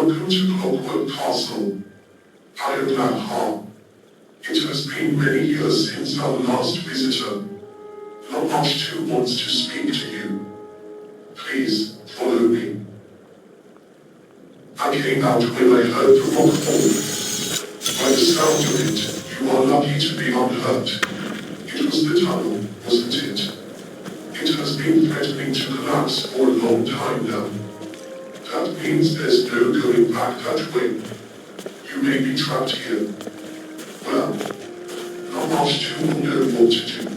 Welcome to Clockwork Castle. I am Laha. It has been many years since our last visitor. Nolvus Redux wants to speak to you. Please, follow me. I came out when I heard the rock fall. By the sound of it, you are lucky to be unhurt. It was the tunnel, wasn't it? It has been threatening to collapse for a long time now. That means there's no going back that way. You may be trapped here. Well, Nolvus will know what to do.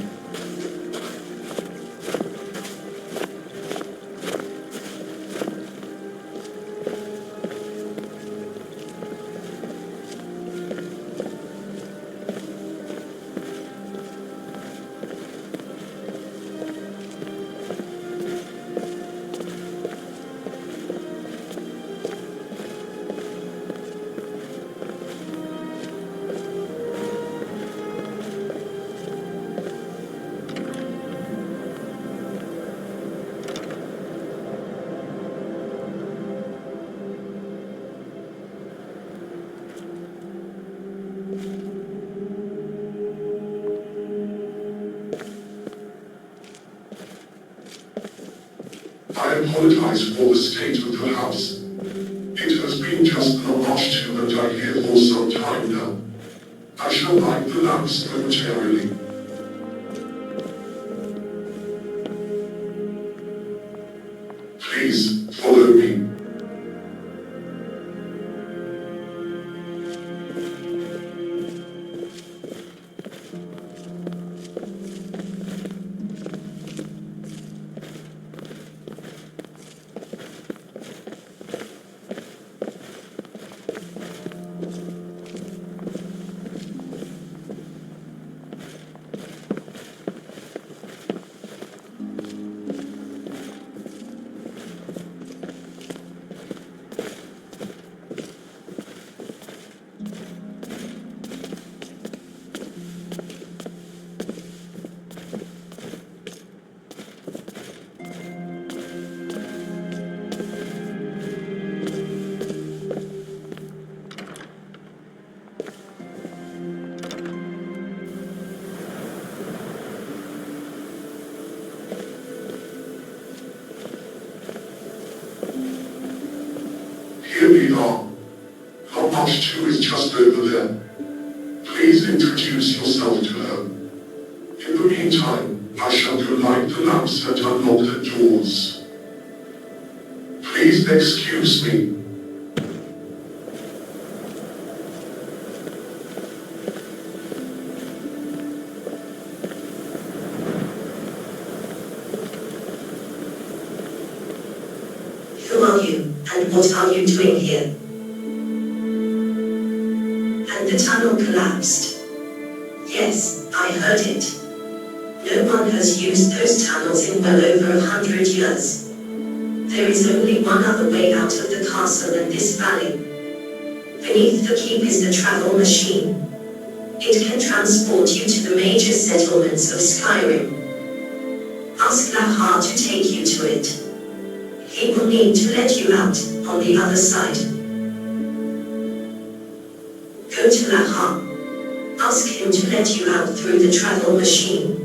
I apologize for the state of the house. It has been just Nolvus and I here for some time now. I shall light the lamps momentarily. Please, follow me. Here we are. Nolvus is just over there. Please introduce yourself to her. In the meantime, I shall go light the lamps and unlock the doors. Please excuse me. Who are you, and what are you doing here? And the tunnel collapsed. Yes, I heard it. No one has used those tunnels in well over 100 years. There is only one other way out of the castle and this valley. Beneath the keep is the travel machine. It can transport you to the major settlements of Skyrim. Ask Laha to take you to it. He will need to let you out on the other side. Go to Laha. Ask him to let you out through the travel machine.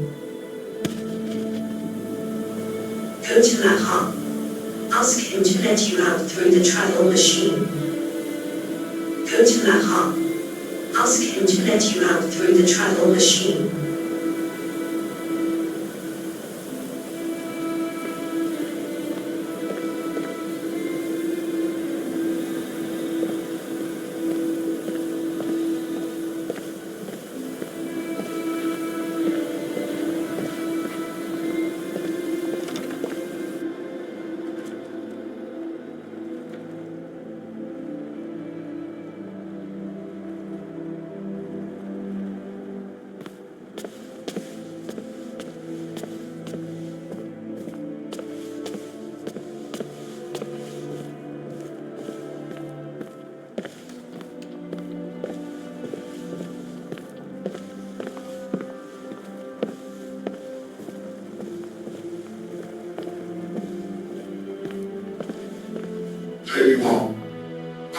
Go to Laha. Ask him to let you out through the travel machine. Go to Laha. Ask him to let you out through the travel machine. There you are.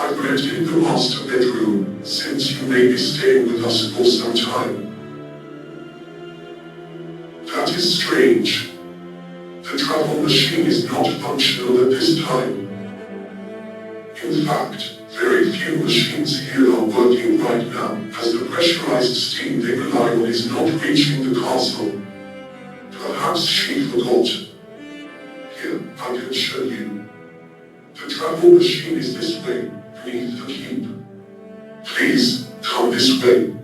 I've rented the master bedroom, since you may be staying with us for some time. That is strange. The travel machine is not functional at this time. In fact, very few machines here are working right now, as the pressurized steam they rely on is not reaching the castle. Perhaps she forgot. Here, I can show you. The travel machine is this way, beneath the keep. Please, come this way.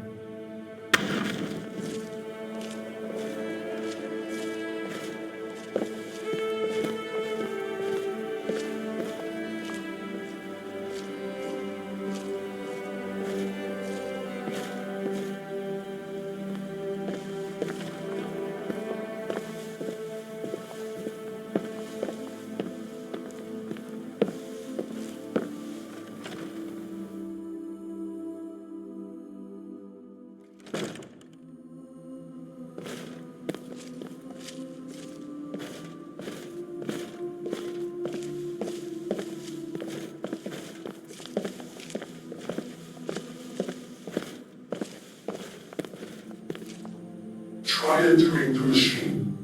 Try entering the machine.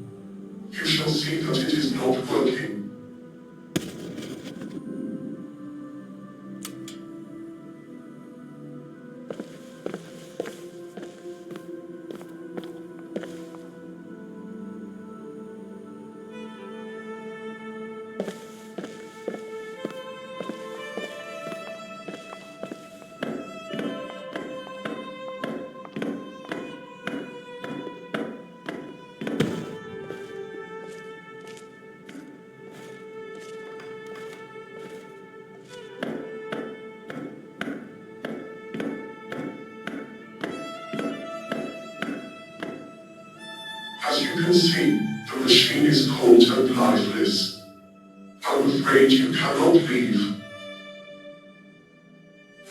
You shall see that it is not working. As you can see, the machine is cold and lifeless. I'm afraid you cannot leave.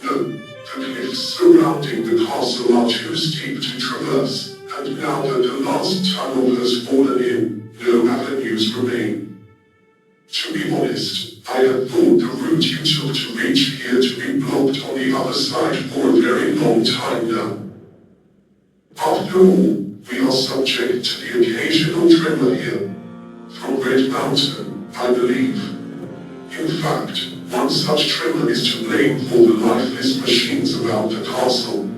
No, the cliffs surrounding the castle are too steep to traverse, and now that the last tunnel has fallen in, no avenues remain. To be honest, I had thought the route you took to reach here to be blocked on the other side for a very long time now. After all, we are subject to the occasional tremor here, from Red Mountain, I believe. In fact, one such tremor is to blame for the lifeless machines around the castle.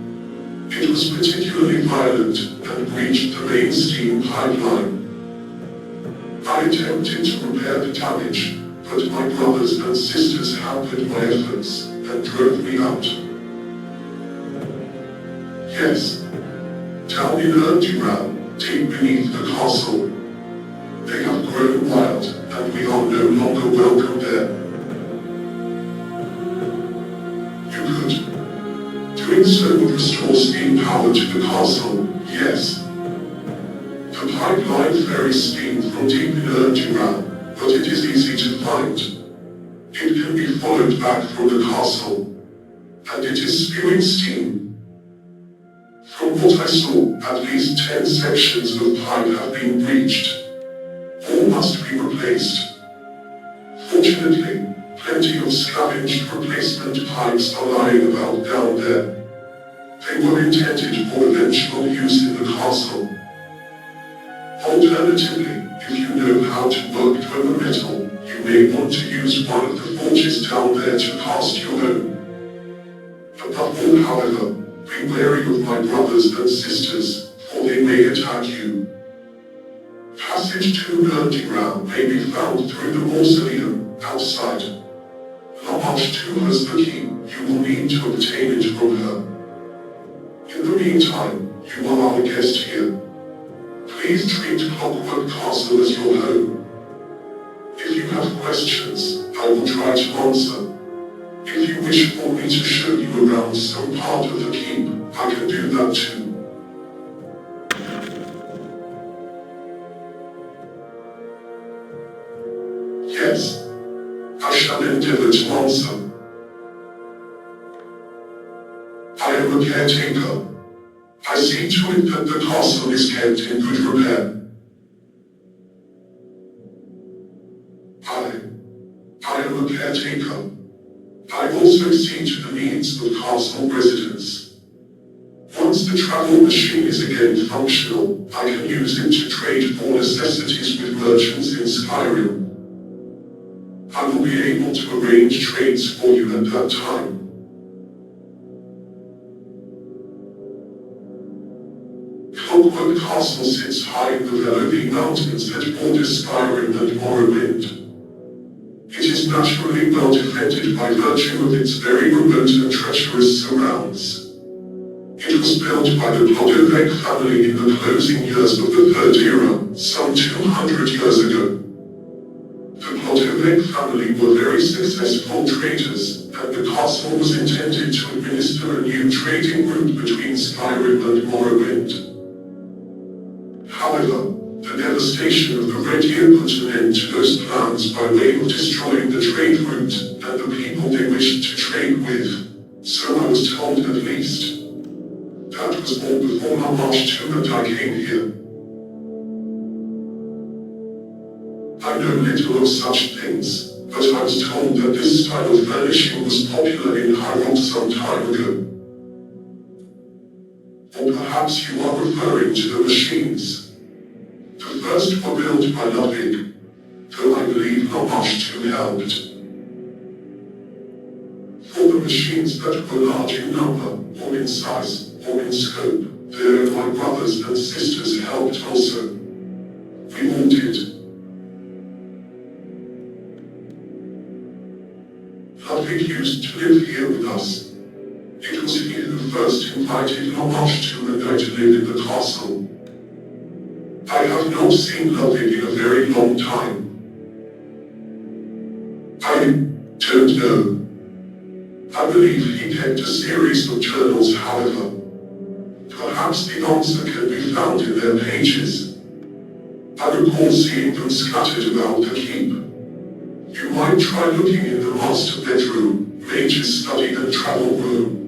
It was particularly violent and breached the main steam pipeline. I attempted to repair the damage, but my brothers and sisters hampered my efforts and drove me out. Yes. Down in Erduran, deep beneath the castle. They have grown wild, and we are no longer welcome there. You could. Doing so would restore steam power to the castle, yes. The pipeline ferries steam from deep in Erduran, but it is easy to find. It can be followed back from the castle, and it is spewing steam. From what I saw, at least 10 sections of pipe have been breached. All must be replaced. Fortunately, plenty of scavenged replacement pipes are lying about down there. They were intended for eventual use in the castle. Alternatively, if you know how to work Dwemer metal, you may want to use one of the forges down there to cast your own. Above all, however, be wary of my brothers and sisters, for they may attack you. Passage to Erduran may be found through the mausoleum, outside. Large too has the key, you will need to obtain it from her. In the meantime, you are our guest here. Please treat Clockwork Castle as your home. If you have questions, I will try to answer. If you wish for me to show you around some part of the keep, I can do that too. Yes, I shall endeavor to answer. I am a caretaker. I see to it that the castle is kept in good repair. I am a caretaker. I also see to the needs of castle residents. Once the travel machine is again functional, I can use it to trade for necessities with merchants in Skyrim. I will be able to arrange trades for you at that time. Clockwork Castle sits high in the Velody Mountains that border Skyrim and Morrowind. It is naturally well defended by virtue of its very remote and treacherous surrounds. It was built by the Clockwork family in the closing years of the Third Era, some 200 years ago. The Clockwork family were very successful traders, and the castle was intended to administer a new trading route between Skyrim and Morrowind. However, the devastation of the Red Year put an end to those plans by way of destroying the trade route and the people they wished to trade with. So I was told at least. That was all before Nolvus Redux and I came here. I know little of such things, but I was told that this style of furnishing was popular in Hyrule some time ago. Or perhaps you are referring to the machines. The first were built by Ludwig, though I believe Nolvus Redux helped. For the machines that were large in number, or in size, or in scope, there my brothers and sisters helped also. We all did. Ludwig used to live here with us. It was he who first invited Nolvus Redux and I to live in the castle. I have not seen Ludwig in a very long time. I don't know. I believe he kept a series of journals, however. Perhaps the answer can be found in their pages. I recall seeing them scattered about the keep. You might try looking in the master bedroom, mage's study and travel room.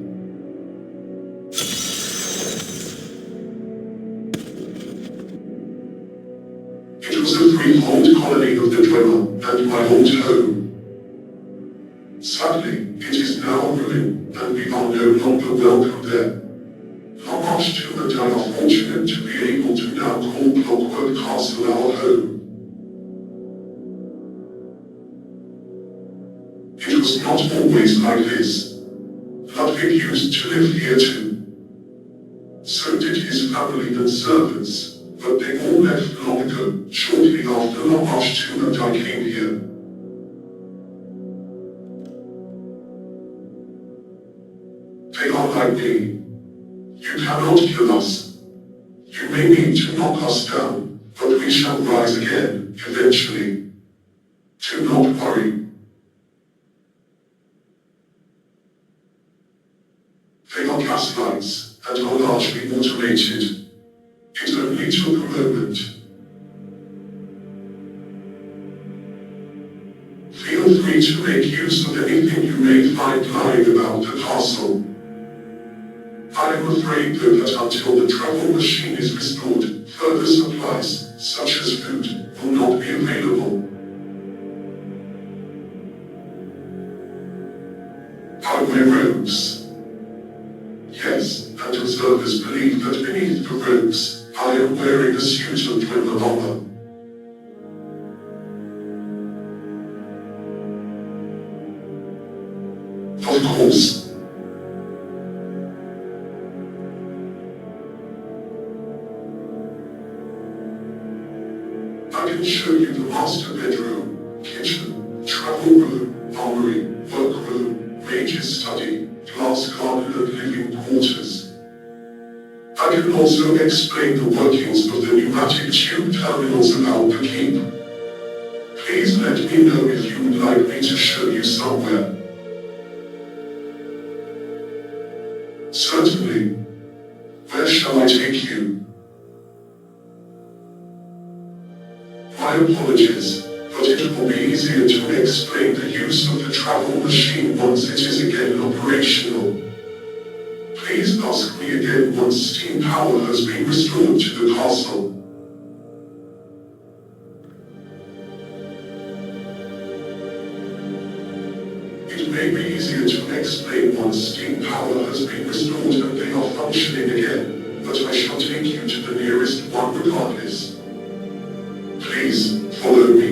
It was a freehold colony of the Dwemer, and my old home. Sadly, it is now a ruin, and we are no longer welcome there. Nolvus Redux and I are fortunate to be able to now call Clockwork Castle our home. It was not always like this. Ludwig used to live here too. So did his family and servants, but they all left long ago, shortly after Nolvus Redux and I came here. They are like me. You cannot kill us. You may need to knock us down, but we shall rise again, eventually. Do not worry. They are gaslights, and are largely automated. It only took a moment. Feel free to make use of anything you may find lying about the castle. I am afraid though that until the travel machine is restored, further supplies, such as food, will not be available. I wear robes. Yes, and observers believe that beneath the robes, I am wearing a suit of Dwemer armor. Of course. I can show you the master bedroom, kitchen, travel room, armory, workroom, mage's study, glass garden and living quarters. I can also explain the workings of the pneumatic tube terminals around the keep. Please let me know if you would like me to show you somewhere. Certainly. Where shall I take you? My apologies, but it will be easier to explain the use of the travel machine once it is again operational. Please ask me again once steam power has been restored to the castle. It may be easier to explain once steam power has been restored and they are functioning again, but I shall take you to the nearest one regardless. Please, follow me.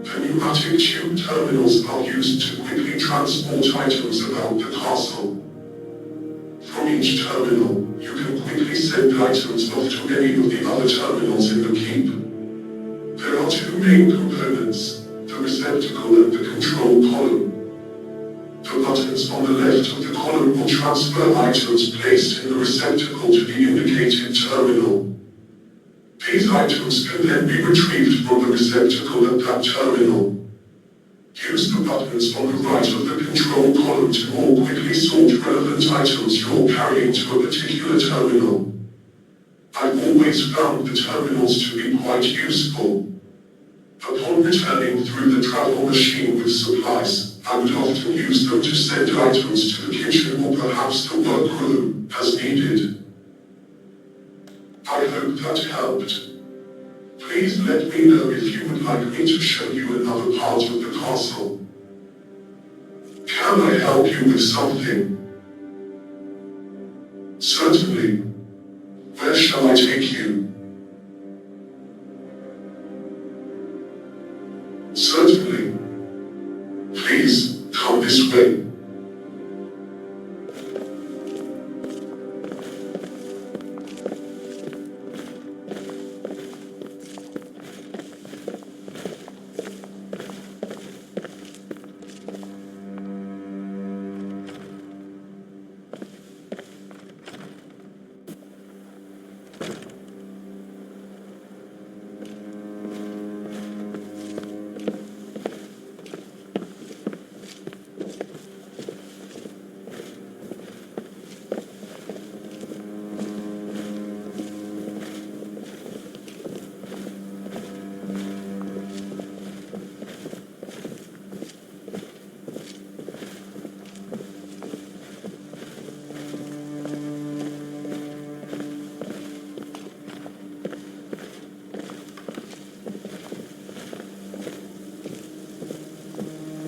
The pneumatic tube terminals are used to quickly transport items about the castle. From each terminal, you can quickly send items off to any of the other terminals in the keep. There are two main components, the receptacle and the control column. The buttons on the left of the column will transfer items placed in the receptacle to the indicated terminal. These items can then be retrieved from the receptacle at that terminal. Use the buttons on the right of the control column to more quickly sort relevant items you're carrying to a particular terminal. I've always found the terminals to be quite useful. Upon returning through the travel machine with supplies, I would often use them to send items to the kitchen or perhaps the workroom, as needed. I hope that helped. Please let me know if you would like me to show you another part of the castle. Can I help you with something? Certainly. Where shall I take you? Certainly. Please, come this way.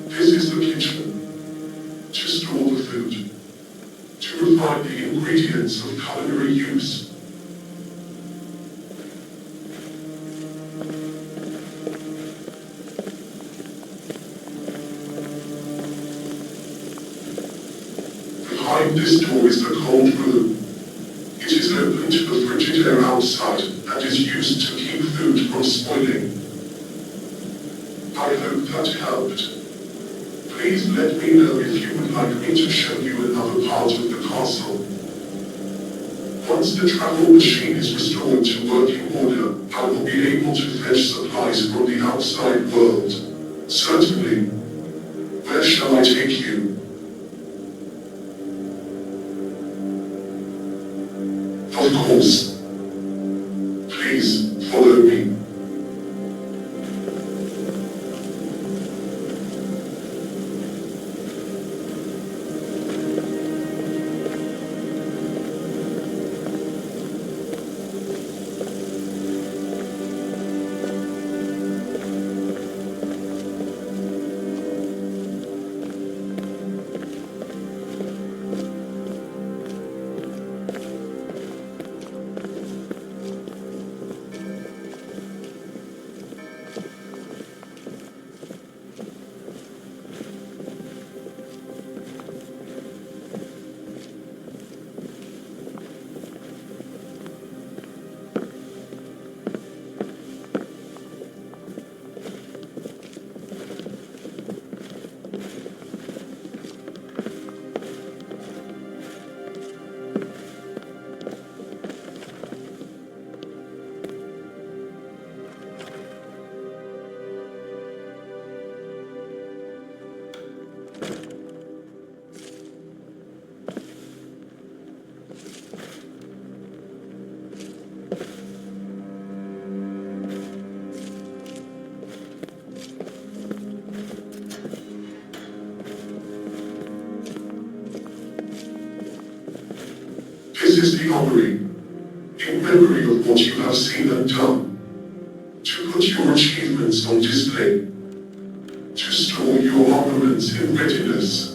This is the kitchen. To store the food. To refine the ingredients of culinary use. Behind this door is the cold room. It is open to the frigid air outside and is used to keep food from spoiling. I hope that helped. Please let me know if you would like me to show you another part of the castle. Once the travel machine is restored to working order, I will be able to fetch supplies from the outside world. Certainly. Where shall I take you? Of course. Please, follow me. This is the armory. In memory of what you have seen and done, to put your achievements on display, to store your armaments in readiness.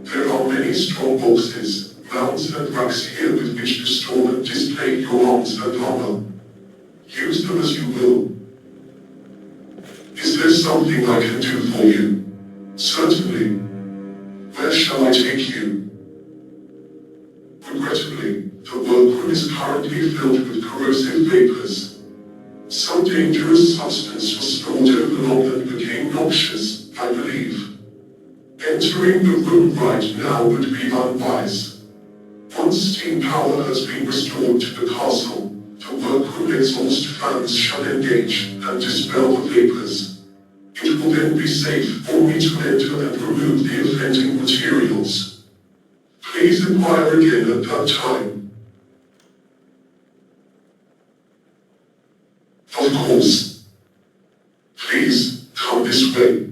There are many strong boxes, mounts and racks here with which to store and display your arms and armor. Use them as you will. Is there something I can do for you? Certainly. Where shall I take you? Regrettably, the workroom is currently filled with corrosive vapors. Some dangerous substance was stored overlong and became noxious, I believe. Entering the room right now would be unwise. Once steam power has been restored to the castle, the workroom exhaust fans shall engage and dispel the vapors. It will then be safe for me to enter and remove the offending materials. Please inquire again at that time. Of course. Please, come this way.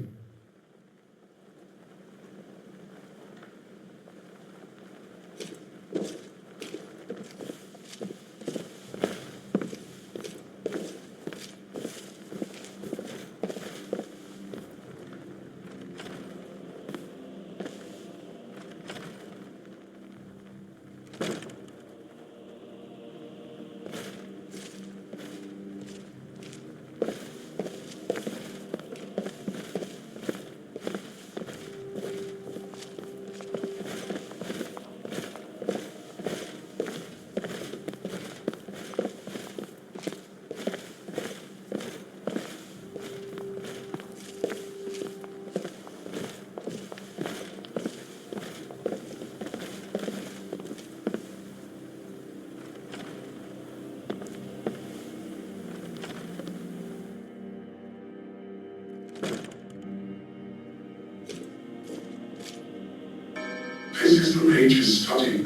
This is the mage's study,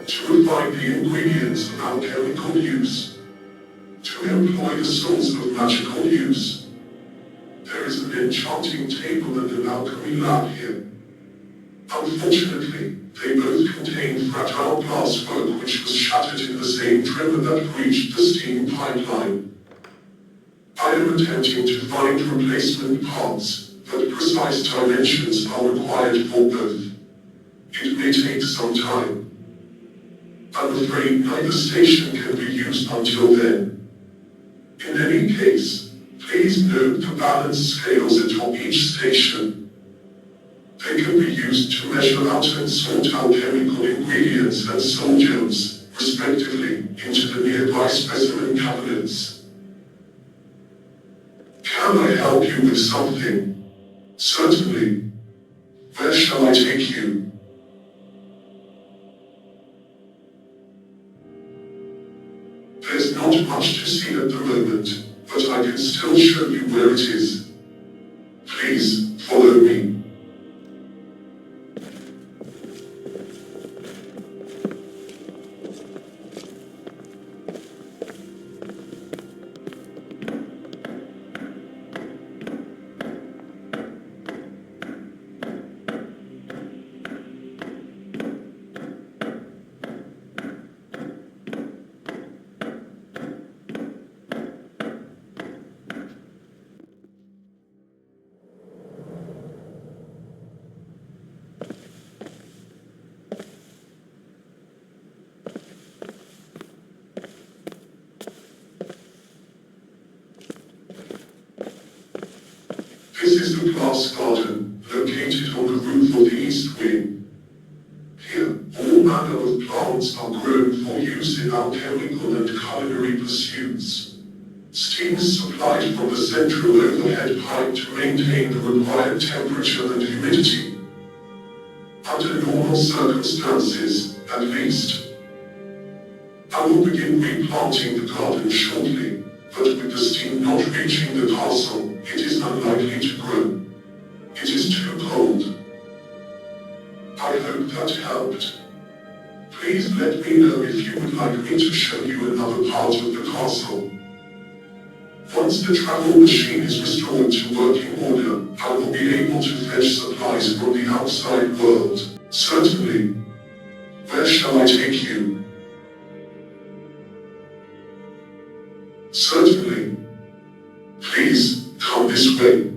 to refine the ingredients of alchemical use, to employ the souls of magical use. There is an enchanting table and an alchemy lab here. Unfortunately, they both contain fragile glass work which was shattered in the same tremor that breached the steam pipeline. I am attempting to find replacement parts, but precise dimensions are required for both. It may take some time. I'm afraid neither station can be used until then. In any case, please note the balance scales atop each station. They can be used to measure out and sort alchemical ingredients and soul gems, respectively, into the nearby specimen cabinets. Can I help you with something? Certainly. Where shall I take you? There's not much to see at the moment, but I can still show you where it is. Please, follow me. This is the glass garden, located on the roof of the east wing. Here, all manner of plants are grown for use in alchemical and culinary pursuits. Steam is supplied from the central overhead pipe to maintain the required temperature and humidity. Under normal circumstances, at least. I will begin replanting the garden shortly, but with the steam not reaching the castle, it is unlikely to grow. It is too cold. I hope that helped. Please let me know if you would like me to show you another part of the castle. Once the travel machine is restored to working order, I will be able to fetch supplies from the outside world. Certainly. Where shall I take you? Certainly. Please, come this way.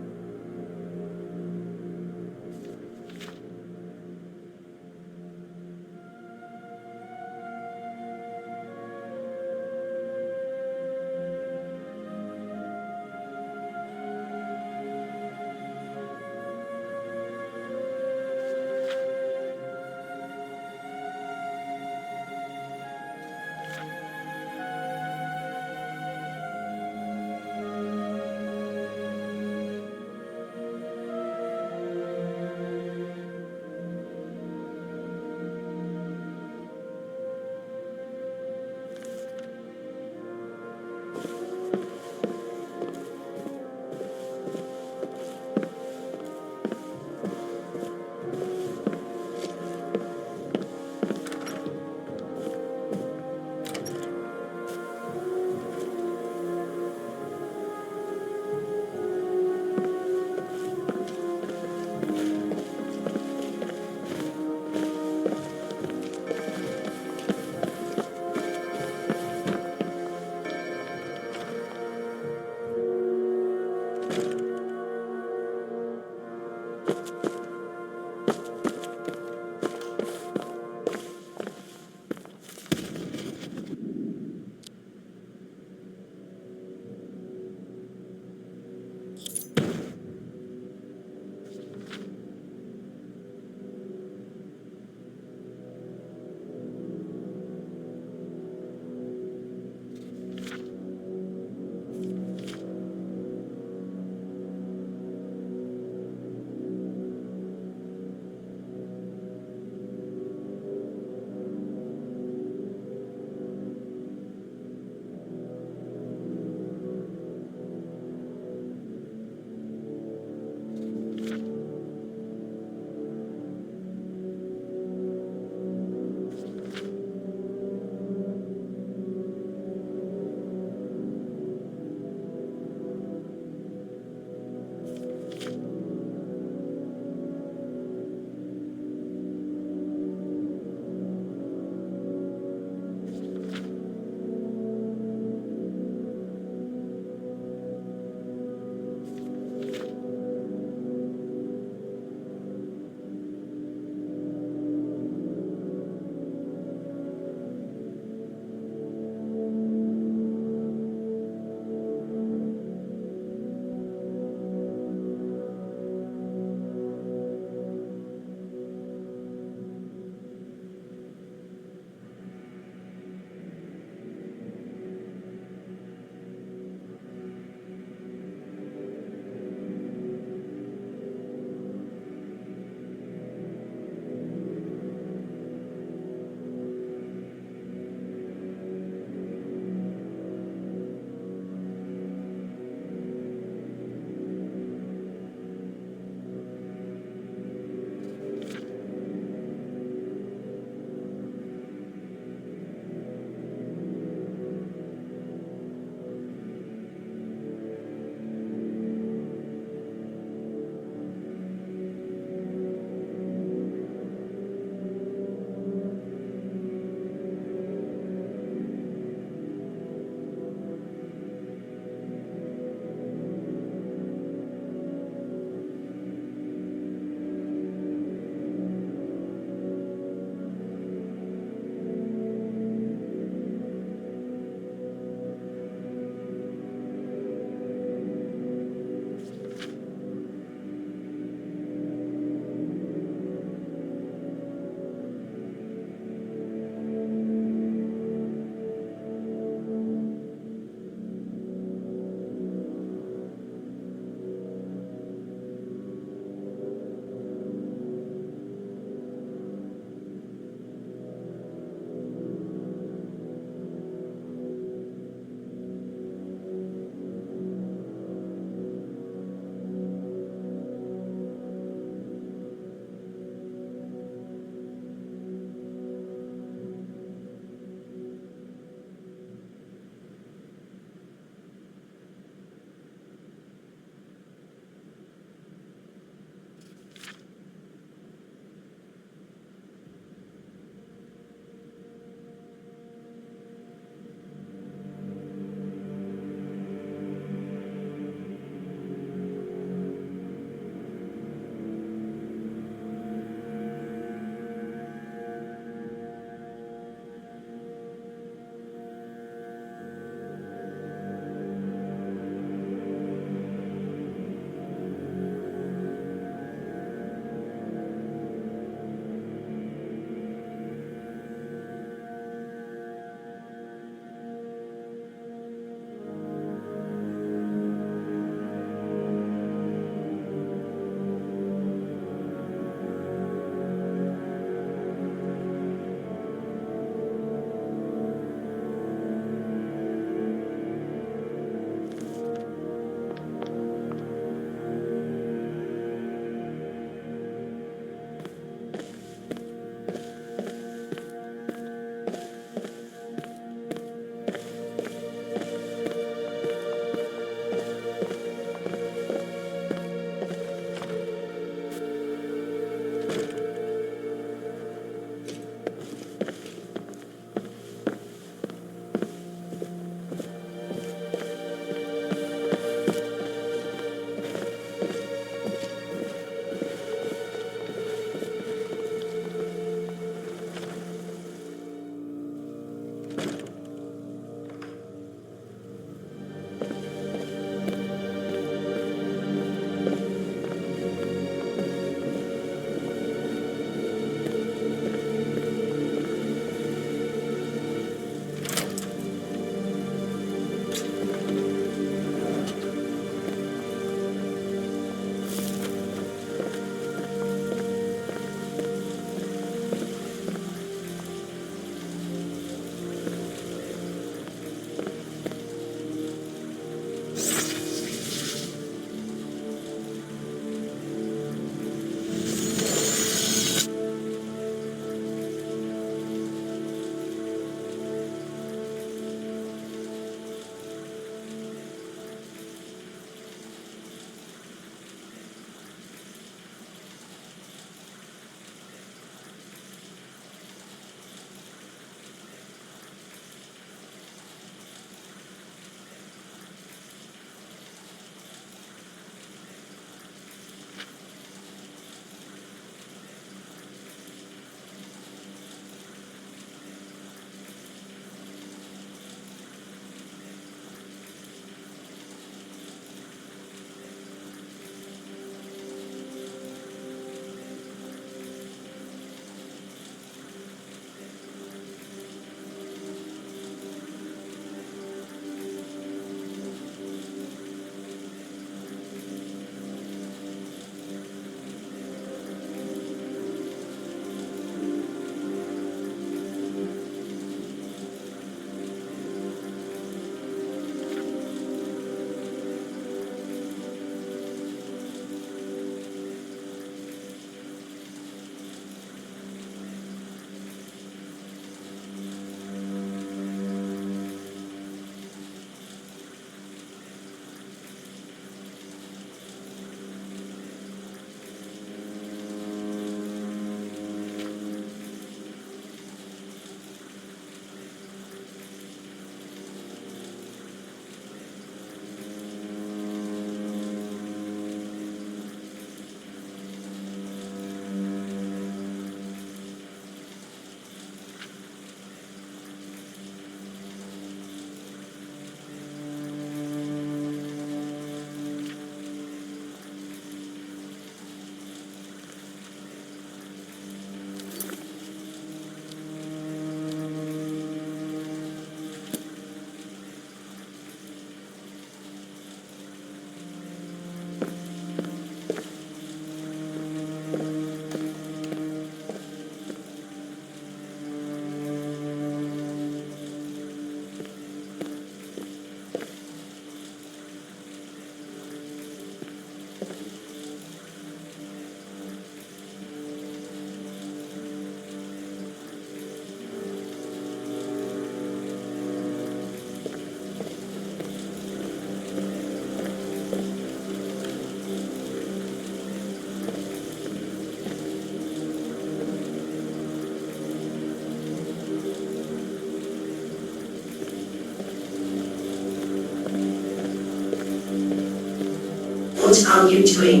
What are you doing?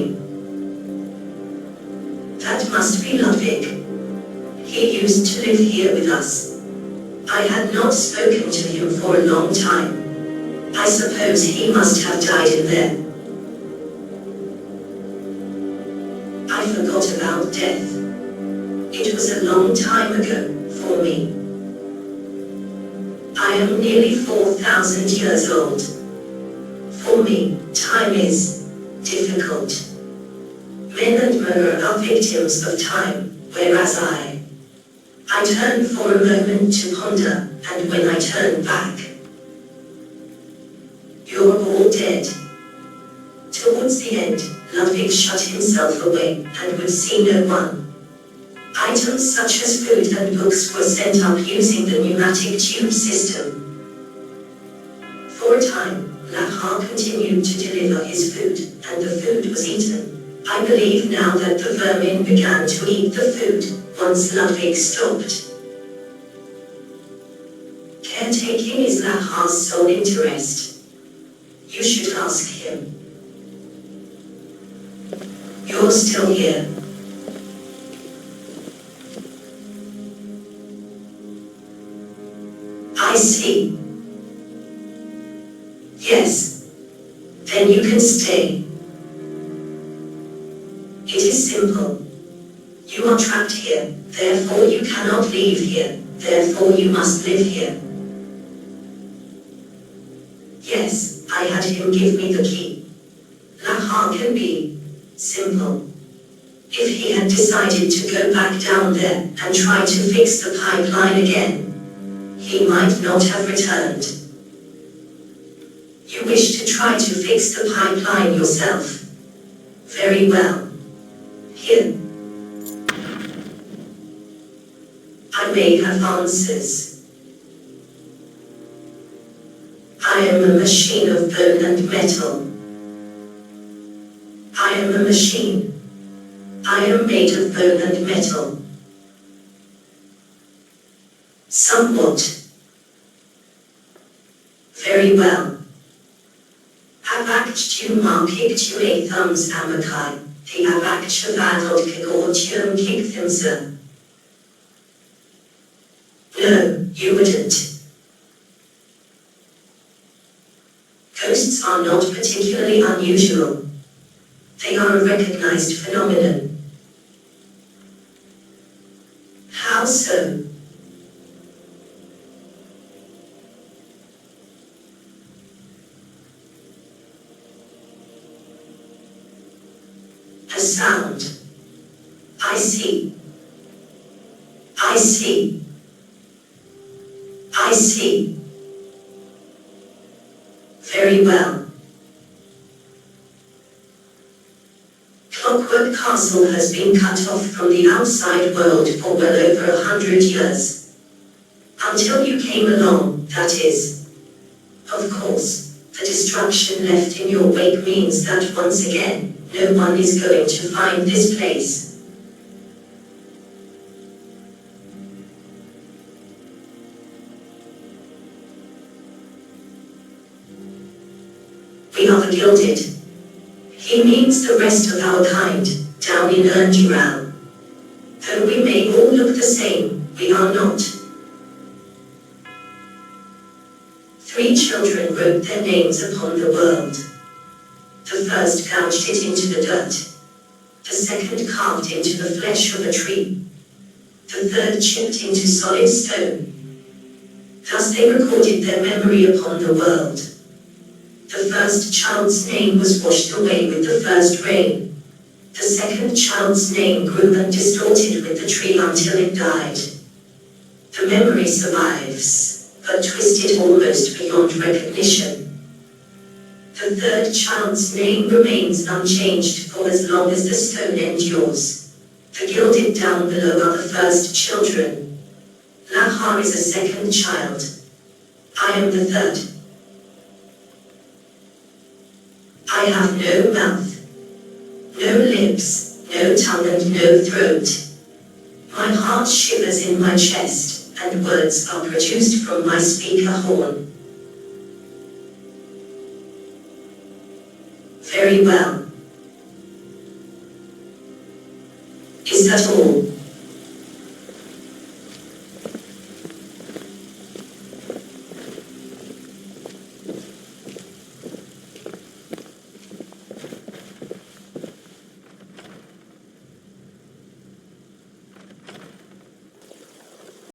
That must be Ludwig. He used to live here with us. I had not spoken to him for a long time. I suppose he must have died in there. I forgot about death. It was a long time ago, for me. I am nearly 4,000 years old. For me, time is difficult. Men and Myrrh are victims of time, whereas I turned for a moment to ponder, and when I turned back, you're all dead. Towards the end, Ludwig shut himself away, and would see no one. Items such as food and books were sent up using the pneumatic tube system. For a time, Lahar continued to deliver his food, and the food was eaten. I believe now that the vermin began to eat the food, once Ludwig stopped. Caretaking is Lahar's sole interest. You should ask him. You're still here. I see. Yes. Then you can stay. It is simple. You are trapped here, therefore you cannot leave here, therefore you must live here. Yes, I had him give me the key. Lahar can be simple. If he had decided to go back down there and try to fix the pipeline again, he might not have returned. You wish to try to fix the pipeline yourself. Very well. Here. I may have answers. I am a machine of bone and metal. I am a machine. I am made of bone and metal. Somewhat. Very well. Abaktu markiktu a thumbs amakai, the abaktu vadod kigortium kigthimsa. No, you wouldn't. Ghosts are not particularly unusual. They are a recognized phenomenon. How so? A sound. I see. I see. I see. Very well. Clockwork Castle has been cut off from the outside world for well over 100 years. Until you came along, that is. Of course, the destruction left in your wake means that once again, no one is going to find this place. We are the Gilded. He means the rest of our kind, down in Erdural. Though we may all look the same, we are not. 3 children wrote their names upon the world. The first gouged it into the dirt. The second carved into the flesh of a tree. The third chipped into solid stone. Thus they recorded their memory upon the world. The first child's name was washed away with the first rain. The second child's name grew and distorted with the tree until it died. The memory survives, but twisted almost beyond recognition. The third child's name remains unchanged for as long as the stone endures. The Gilded down below are the first children. Lahar is a second child. I am the third. I have no mouth, no lips, no tongue and no throat. My heart shivers in my chest, and words are produced from my speaker horn. Very well. this at all.